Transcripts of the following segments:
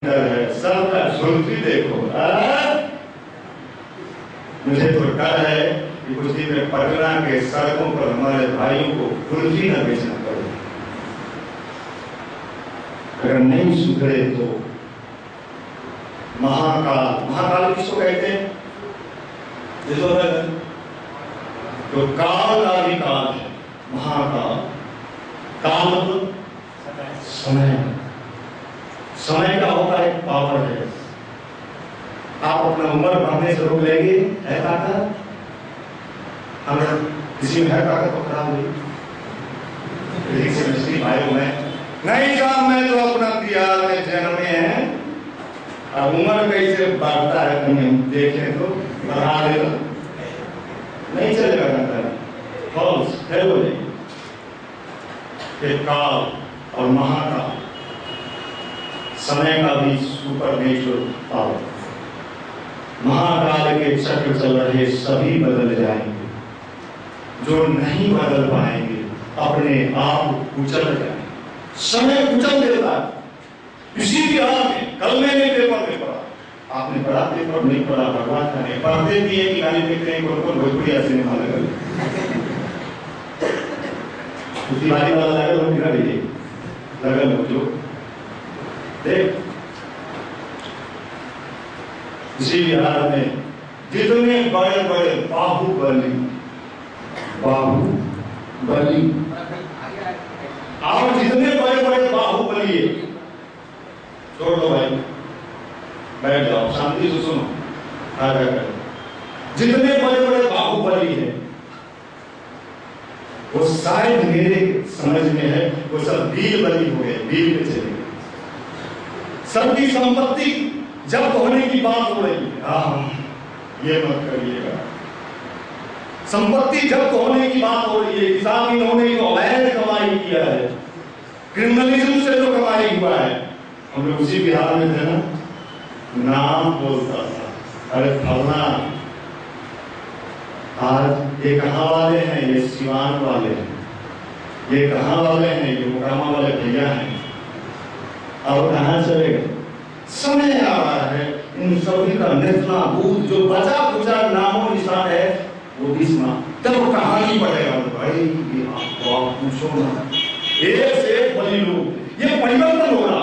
सबका झुलसी देखो। मुझे तो डर है कि कुछ दिन में पटना के सड़कों पर हमारे भाइयों को कुल्फी न बेचना पड़े। अगर नहीं सुधरे तो महाकाल, महाकाल किसको कहते हैं? तो काल का भी काल है, महाकाल। काल मतलब समय, समय का होता है पावर है। आप अपना उम्र बढ़ने से रोक लेंगे, है ताकत? अगर किसी में है ताकत तो खराब हुई। भाइयों में नहीं साहब, मैं तो अपना बिहार में जन्मे हैं, अब उम्र कैसे बढ़ता है कहीं हम देखें तो बढ़ा देगा, नहीं चलेगा। फॉल्स है वो काल और महाकाल, समय का भी सुपर नेचुरल पावर। महाकाल के चक्र चल रहे सभी बदल जाएंगे, जो नहीं बदल पाएंगे अपने आप कुचल जाएंगे। समय कुचल देता है। इसी भी हाल में कल मैंने पेपर में पढ़ा, आपने पढ़ा पेपर? नहीं पढ़ा, भगवान का नहीं पढ़ते भी है कि गाली देखते हैं कौन कौन भोजपुरी सिनेमा लगा वाला लगा लो, गिरा लीजिए लगा लो जो देख। इसी बिहार में जितने बड़े बड़े बाहुबली और जितने बड़े बड़े बाहुबली, छोड़ दो भाई, बैठ जाओ, शांति से सुनो। जितने बड़े बड़े बाहुबली हैं वो शायद मेरे समझ में है, वो सब बील बली हो गए, बील पे चले गए। सबकी संपत्ति जब्त होने की बात हो रही है, ये मत करिएगा। संपत्ति जब्त होने की बात हो रही है। किसान इन्होंने तो अवैध कमाई किया है, क्रिमिनलिज्म से जो कमाई हुआ है। हम लोग उसी बिहार में थे ना, नाम बोलता था, अरे फलना। आज ये कहाँ वाले हैं? ये सिवान वाले हैं। ये कहाँ वाले हैं? ये मोकामा वाले भैया हैं। अब कहाँ चले गए? समय आ रहा है इन सभी का नेस्तनाबूद, जो बचा खुचा नामो निशान है वो भी सुना। तब कहानी पड़ेगा भाई, आप पूछो ना, एक से एक बड़ी लोग। ये परिवर्तन हो रहा,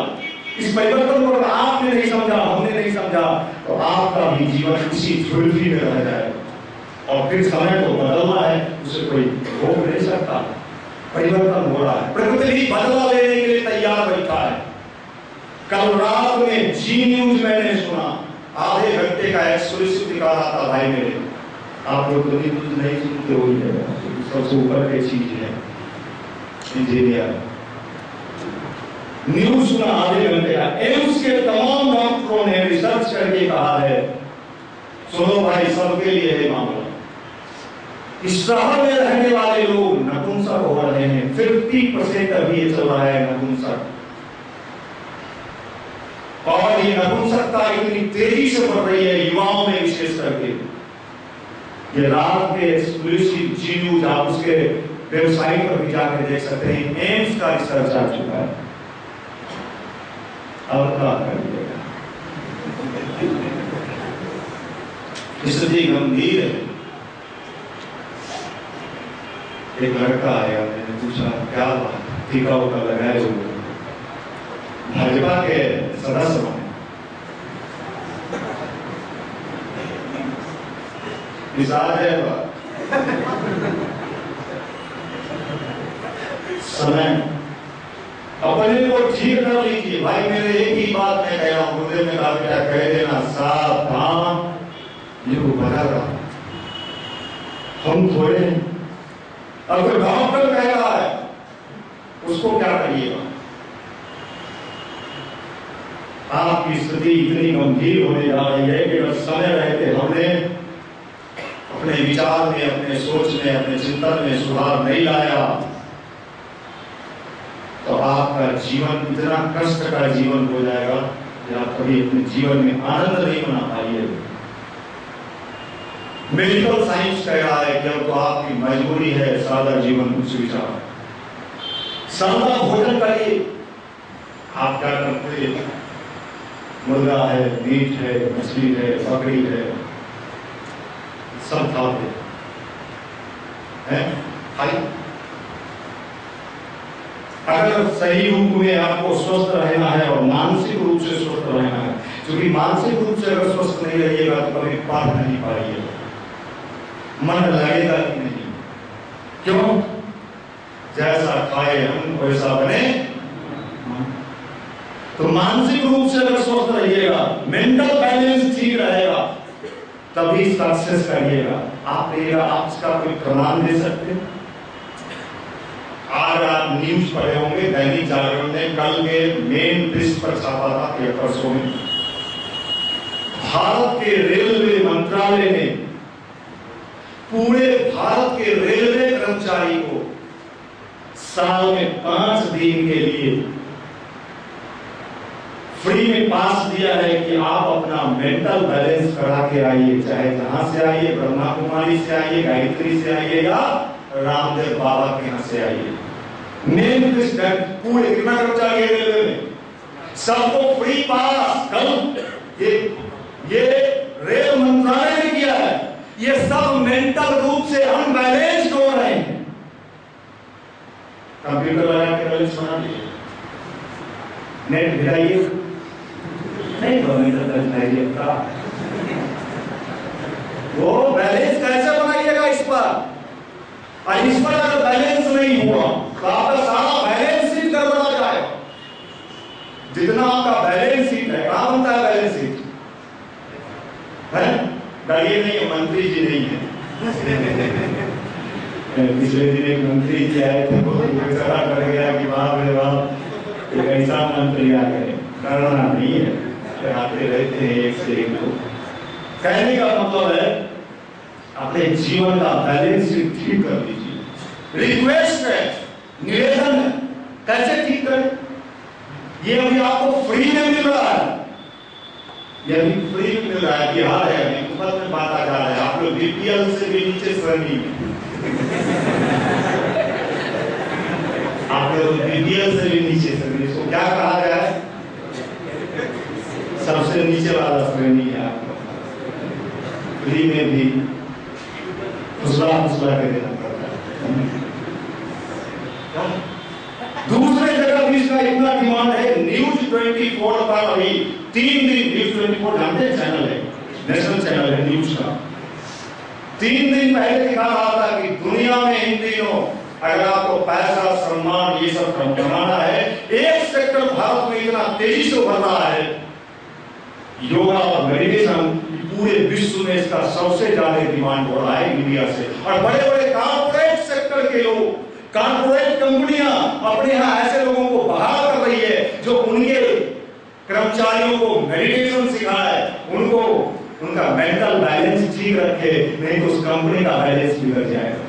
इस परिवर्तन को आपने नहीं समझा, हमने नहीं समझा, तो आपका भी जीवन इसी झुलसी में रह जाएगा। और फिर समय तो बदलना है, उसे कोई रोक नहीं सकता। परिवर्तन हो रहा है, प्रकृति भी बदला लेने के लिए तैयार बैठा है। कल रात में जी न्यूज मैंने सुना, आधे घंटे का एक्सक्लूसिव दिखा रहा था भाई मेरे। आप लोग तो न्यूज नहीं सुनते, वही है सबसे ऊपर की चीज है इंजीनियर। न्यूज सुना आधे घंटे का, एम्स के तमाम डॉक्टरों ने रिसर्च करके कहा है, सुनो भाई, सबके लिए है मामला। इस शहर में रहने वाले लोग नपुंसक हो रहे हैं। 50% अभी ये चल रहा है नपुंसक, और ये नपुंसकता इतनी तेजी से बढ़ रही है युवाओं में, विशेष करके। ये रात के एक्सक्लूसिव जी न्यूज, आप उसके वेबसाइट पर भी जाकर देख सकते हैं, एम्स का रिसर्च आ चुका है। अब क्या करिएगा, स्थिति गंभीर है। एक लड़का आया, मैंने पूछा क्या बात, टीका उका लगाए हुए, भाजपा के सदस्य हैं। समय अपने को ठीक कर लीजिए भाई। मेरे एक ही बात मैं कह रहा हूँ, मुझे में कहा क्या कह देना, सावधान, ये वो बता रहा हम थोड़े हैं। अगर डॉक्टर कह रहा है उसको क्या करिएगा? आपकी स्थिति इतनी गंभीर होने जा रही है कि अगर समय रहते हमने अपने विचार में, अपने सोच में, अपने चिंतन में सुधार नहीं लाया, तो आपका जीवन इतना कष्ट का जीवन हो जाएगा कि आप कभी अपने जीवन में आनंद नहीं बना पाइएगा। मेडिकल साइंस कह रहा है कि अब तो आपकी मजबूरी है सादा जीवन उच्च विचार, सादा भोजन करिए। आप क्या करते हैं? मुर्गा है, मीट है, मछली है, बकरी है, सब खाते हैं। अगर सही रूप में आपको स्वस्थ रहना है और मानसिक रूप से स्वस्थ रहना है, क्योंकि मानसिक रूप से अगर स्वस्थ नहीं रहिएगा तो कभी पढ़ नहीं पाइएगा, मन लगेगा कि नहीं। क्यों? जैसा खाए हम वैसा बने। तो मानसिक रूप से अगर स्वस्थ रहिएगा, मेंटल बैलेंस ठीक रहेगा, तभी सक्सेस करिएगा। आप इसका कोई प्रमाण दे सकते हैं? आज आप न्यूज पढ़े होंगे, दैनिक जागरण ने कल के मेन पृष्ठ पर छापा था कि परसों में भारत के रेलवे मंत्रालय ने पूरे भारत के रेलवे कर्मचारी को साल में 5 दिन के लिए फ्री में पास दिया है कि आप अपना मेंटल बैलेंस करा के आइए, चाहे जहां से आइए, ब्रह्मा कुमारी से आइए, गायत्री से आइए या रामदेव बाबा के यहाँ से आइए। मेन पूरे कितना कर्मचारी है रेलवे में, सबको फ्री पास। कल ये रेल मंत्रालय ने किया है। ये सब मेंटल रूप से अनबैलेंस्ड हो रहे हैं। कंप्यूटर लगा के बैलेंस बना लीजिए, नेट भिड़ाइए, नहीं तो वो बैलेंस कैसे बनाइएगा इस पर? और इस पर अगर बैलेंस नहीं हुआ तो आपका सारा बैलेंस शीट गड़बड़ा जाएगा। जितना आपका बैलेंस शीट है, कहां बनता है बैलेंस शीट? है डरिए नहीं, मंत्री जी नहीं है। पिछले दिन एक मंत्री जी आए थे, कर गया कि बाप रे बाप, एक ऐसा मंत्री आ गए। डरना नहीं है, आते रहते हैं एक से एक लोग। कहने का मतलब है अपने जीवन का बैलेंस ठीक कर लीजिए। रिक्वेस्ट है, निवेदन है, कैसे ठीक करें? ये अभी आपको फ्री में मिल रहा है, ये अभी फ्री में मिल रहा है। बिहार है, अभी मुफ्त में बांटा जा रहा है। आप लोग बीपीएल से भी नीचे श्रेणी में, आप लोग बीपीएल से भी नीचे श्रेणी, इसको क्या कहा गया है? सबसे नीचे वाला श्रेणी है। आपको फ्री में भी फुसला के देना पड़ता है। दूसरे जगह भी इसका इतना डिमांड है। न्यूज 24 पर अभी 3 दिन, न्यूज 24 जानते हैं चैनल है, नेशनल चैनल है न्यूज का, 3 दिन पहले दिखा रहा था कि दुनिया में इन दिनों अगर आपको पैसा, सम्मान, ये सब कमाना है, एक सेक्टर भारत में इतना तेजी से उभर रहा है, योगा और मेडिटेशन। पूरे विश्व में इसका सबसे ज्यादा डिमांड हो रहा है इंडिया से। और बड़े बड़े कॉर्पोरेट सेक्टर के लोग, कॉर्पोरेट कंपनियां अपने यहाँ ऐसे लोगों को बहाल कर रही है जो उनके कर्मचारियों को मेडिटेशन सिखाए, उनको उनका मेंटल बैलेंस ठीक रखे, नहीं तो उस कंपनी का बैलेंस बिगड़ जाएगा।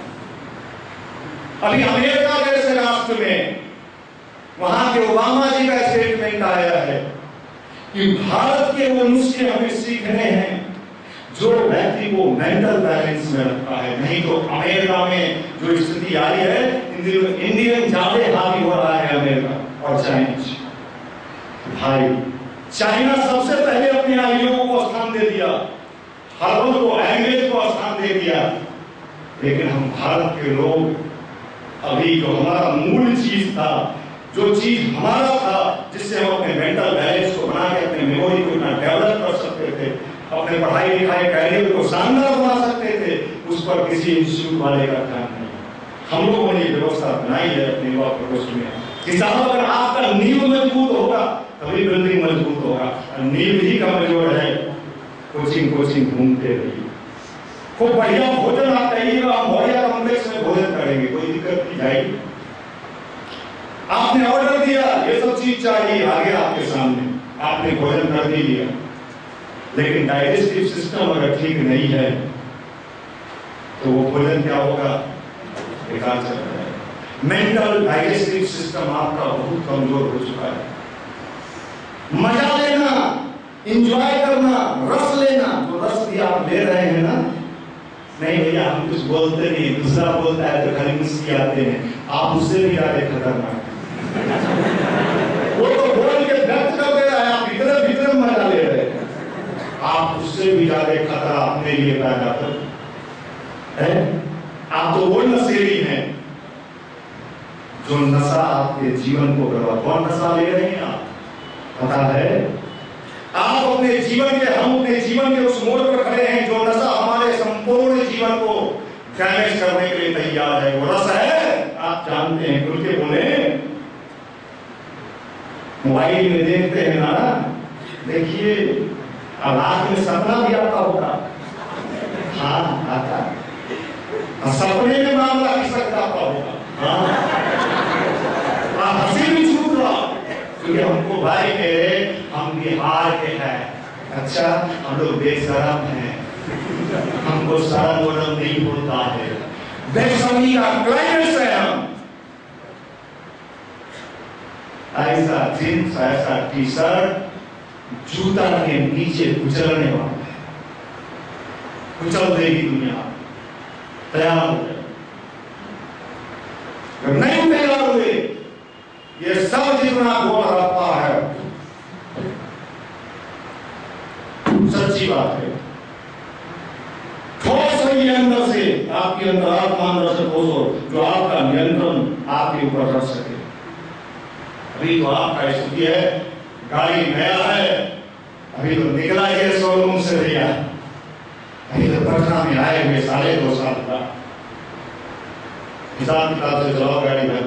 अभी अमेरिका जैसे राष्ट्र में वहां के ओबामा जी का स्टेटमेंट आया है कि भारत के वो नुस्खे हमें सीखने हैं जो व्यक्ति को मेंटल बैलेंस में रखता है। नहीं तो अमेरिका में जो स्थिति आई है, इंडियन ज्यादा हावी हो रहा है अमेरिका और चाइनीज। भाई चाइना सबसे पहले अपने आइडियों को स्थान दे दिया, हर्बल को, एंग्रेज को स्थान दे दिया, लेकिन हम भारत के लोग अभी जो हमारा मूल चीज था, जो चीज हमारा था, जिससे हम अपने मेंटल बैलेंस को बना के अपने मेमोरी को इतना डेवलप कर सकते थे, अपने पढ़ाई लिखाई कैरियर को शानदार बना सकते थे, उस पर किसी इंस्टीट्यूट वाले का ध्यान नहीं। हम लोगों ने व्यवस्था बनाई है अपने युवा प्रकोष्ठ में कि साहब अगर आपका नींव मजबूत होगा तभी बिल्डिंग मजबूत होगा। नींव ही कमजोर है, कोचिंग घूमते रहिए। खूब बढ़िया भोजन आप कहिएगा, हम बढ़िया कॉम्प्लेक्स में भोजन करेंगे, कोई दिक्कत नहीं जाएगी। आपने ऑर्डर दिया, ये सब चीज चाहिए, आ गया आपके सामने, आपने भोजन कर भी लिया, लेकिन डाइजेस्टिव सिस्टम अगर ठीक नहीं है तो वो भोजन क्या होगा? बेकार चल रहा है। मेंटल डाइजेस्टिव सिस्टम आपका बहुत कमजोर हो चुका है। मजा लेना, इंजॉय करना, रस लेना, तो रस भी आप ले रहे हैं ना? नहीं भैया हम कुछ बोलते नहीं, दूसरा बोलता है तो खाली मुस्कुराते हैं। आप उससे भी ज्यादा खतरनाक। वो तो बोल के व्यक्त कर दे रहा है, आप भीतर भीतर मजा उससे भी ज्यादा खतरा अपने लिए पैदा कर है। आप तो वो नशेड़ी हैं जो नशा आपके जीवन को करवा। कौन नशा ले रहे हैं आप, पता है? आप अपने जीवन के, हम अपने जीवन के उस मोड़ पर खड़े हैं जो नशा हमारे संपूर्ण जीवन को डैमेज करने के लिए तैयार है। वो रस है, आप जानते हैं, खुल के बोले। मोबाइल में देखते हैं ना, देखिए रात में सपना भी आता होगा। हाँ आता, सपने में मामला किसका जाता होगा। हाँ हंसी भी छूट रहा क्योंकि हमको भाई कह रहे हम बिहार के हैं। अच्छा, हम लोग बेशरम हैं, हमको शर्म वरम नहीं होता है, बेशर्मी का क्लाइमेक्स है हम। ऐसा जींस, ऐसा टी शर्ट जूता के नीचे कुचलने वाला, कुचल देगी दुनिया। तैयार हो जाए, अगर नहीं तैयार हुए, ये सब जितना गोल रखता है, सच्ची बात है, ठोस रही अंदर से, आपके अंदर आत्मा अंदर से ठोस हो, जो आपका नियंत्रण आपके ऊपर रख सके। अभी तो आपका स्थिति है, गाड़ी नया है, अभी तो निकला है शोरूम से भैया, अभी तो पटना में आए हुए 2.5 साल का। हिसाब किताब से चलाओ गाड़ी में,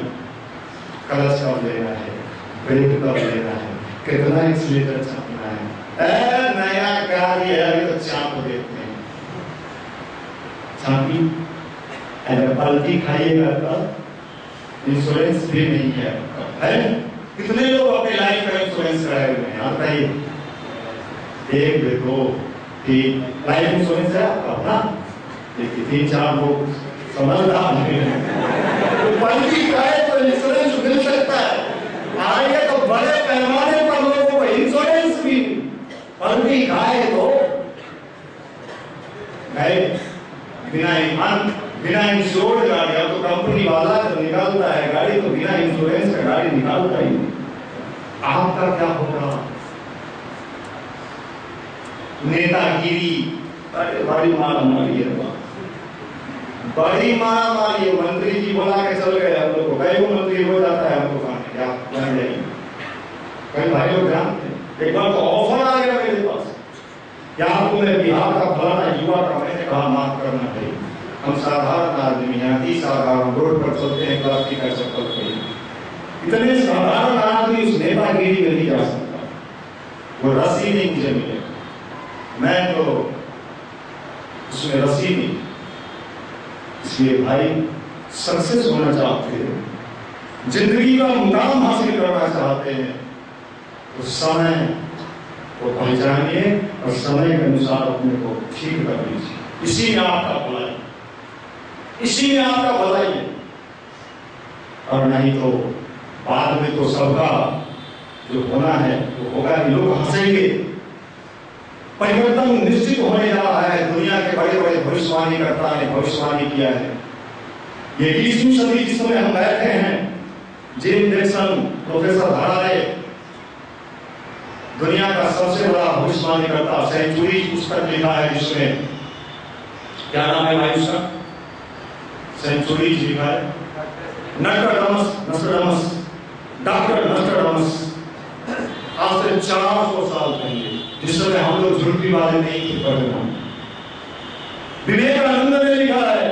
क्लच कब लेना है, ब्रेक कब लेना है, कितना एक्सीलेटर छापना है। नया गाड़ी है, अभी तो चाप देते हैं, चापी पलटी खाइएगा तो इंश्योरेंस भी नहीं है। कितने लोग अपने लाइफ का इंश्योरेंस कराए हुए हैं, आप बताइए? 1 2 3 लाइफ इंश्योरेंस है आपका अपना? देखिए 3-4 लोग समझदार हैं। तो पलटी खाए तो इंश्योरेंस मिल सकता है, आएगा तो बड़े पैमाने पर लोगों को इंश्योरेंस भी। पलटी खाए तो बिना इंश्योर्ड गाड़ी, तो कंपनी वाला जब निकालता है गाड़ी तो बिना इंश्योरेंस का गाड़ी निकालता ही। आपका क्या होगा? नेतागिरी, अरे बड़ी मारा मारी है, बड़ी मारा मारी है। मंत्री जी बुला के चल गए हम लोग को, कई वो मंत्री हो जाता है हमको खाने, क्या जान जाएंगे कई भाई लोग जानते हैं। एक बार तो ऑफर आ गया मेरे पास, क्या आपको मैं बिहार का फलाना युवा का, मैंने कहा माफ करना चाहिए, हम साधारण आदमी हैं, अति साधारण, रोड पर चलते हैं प्लास्टिक का चप्पल पे। इतने साधारण आदमी उस नेतागिरी में नहीं जा सकता, वो रस्सी नहीं मुझे मिलेगा, मैं तो उसमें रस्सी नहीं। इसलिए भाई सक्सेस होना चाहते हैं, जिंदगी का मुकाम हासिल करना चाहते हैं, तो समय को पहचानिए और समय के अनुसार अपने को ठीक कर लीजिए। इसी में आपका भलाई, इसी में आपका भलाई है। और नहीं तो बाद में तो सबका जो होना है वो होगा कि लोग हंसेंगे। परिवर्तन निश्चित होने जा रहा है, दुनिया के बड़े बड़े भविष्यवाणी करता है, भविष्यवाणी किया है। ये 20वीं सदी जिसमें हम बैठे हैं, जेम जैक्सन, प्रोफेसर धरारे, दुनिया का सबसे बड़ा भविष्यवाणी करता, सेंचुरी पुस्तक लिखा है जिसमें, क्या नाम है भाई उसका? सेंचुरी लिखा है, नस्ट्राडामस, डॉक्टर नस्ट्राडामस, आज से 400 साल पहले, जिस समय हम लोग झुर्पी वाले नहीं थे पढ़ना। विवेकानंद ने लिखा है,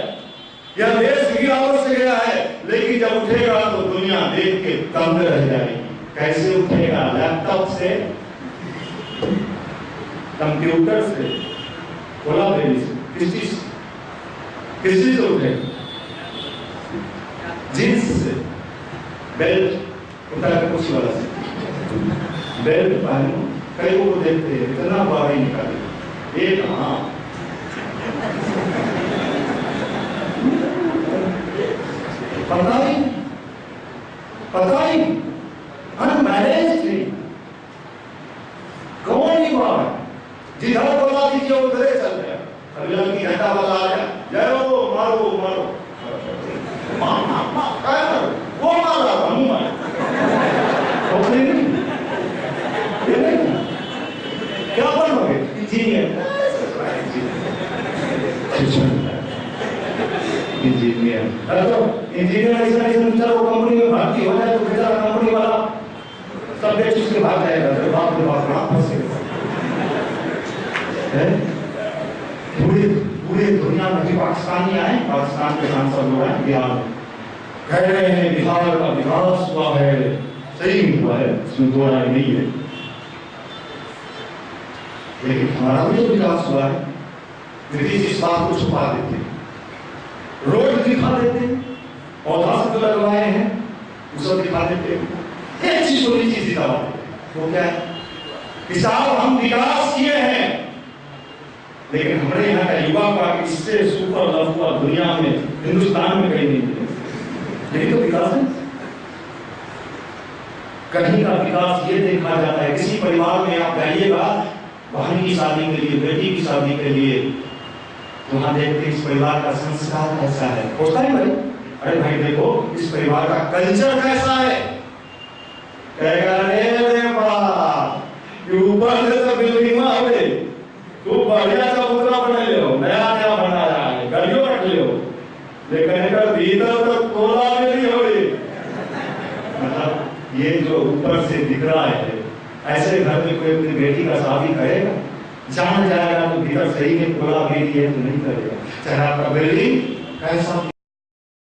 यह देश गिरावट से गया है, लेकिन जब उठेगा तो दुनिया देख के दंग रह जाएगी। कैसे उठेगा? लैपटॉप से, कंप्यूटर से, कोलाबेरी से, किस चीज से उठेगा? जींस से, बेल्ट उठा के कुर्सी वाला से, बेल्ट पहनो। कई को देखते हैं इतना बाहर निकाले, एक हाँ पता ही अनमैनेज थी। कौन ही बात जिधर बोला दीजिए उधर चल गया। अभी लड़की घंटा वाला आ गया, जाओ मारो मारो, वो मारा हम मारे, क्या बनोगे? इंजीनियर, शिक्षण इंजीनियर। तो इंजीनियर ऐसा नहीं चलो कंपनी में भर्ती हो जाए तो बेचारा कंपनी वाला सब बेच उसके भाग जाएगा। तो बाप रे बाप कहाँ फंसे पूरी पूरी दुनिया में भी पाकिस्तानी आए, पाकिस्तान के सांसद लोग आए बिहार में, कह रहे हैं बिहार का विकास हुआ है, सही हुआ है, इसमें दो राय नहीं है, लेकिन हमारा भी तो विकास हुआ है। ब्रिटिश इस बात को छुपा देते, रोड दिखा देते, पौधा से जो लगवाए हैं वो सब दिखा देते, एक चीज छोटी चीज दिखा देते, वो क्या है कि साहब हम विकास किए हैं, लेकिन हमारे यहाँ का युवा का इससे सुपर लफुआ दुनिया में हिंदुस्तान में कहीं नहीं मिले। यही तो विकास है। कहीं का विकास ये देखा जाता है, किसी परिवार में आप जाइएगा बहन की शादी के लिए, बेटी की शादी के लिए, तो वहां देखते इस परिवार का संस्कार कैसा है, होता है भाई, अरे भाई देखो इस परिवार का कल्चर कैसा है, कहेगा अरे बाप ऊपर से तो बिल्डिंग में आवे तू बढ़िया चबूतरा बना ले, नया नया बना रहा है, गलियों रख ले, लेकिन अगर भीतर तो कोला भी नहीं हो रही। मतलब ये जो ऊपर से दिख रहा है, ऐसे घर में कोई अपनी बेटी का शादी करेगा, जान जाएगा तो भीतर सही में कोला बेटी है तो नहीं करेगा, चाहे आपका बिल्डिंग कैसा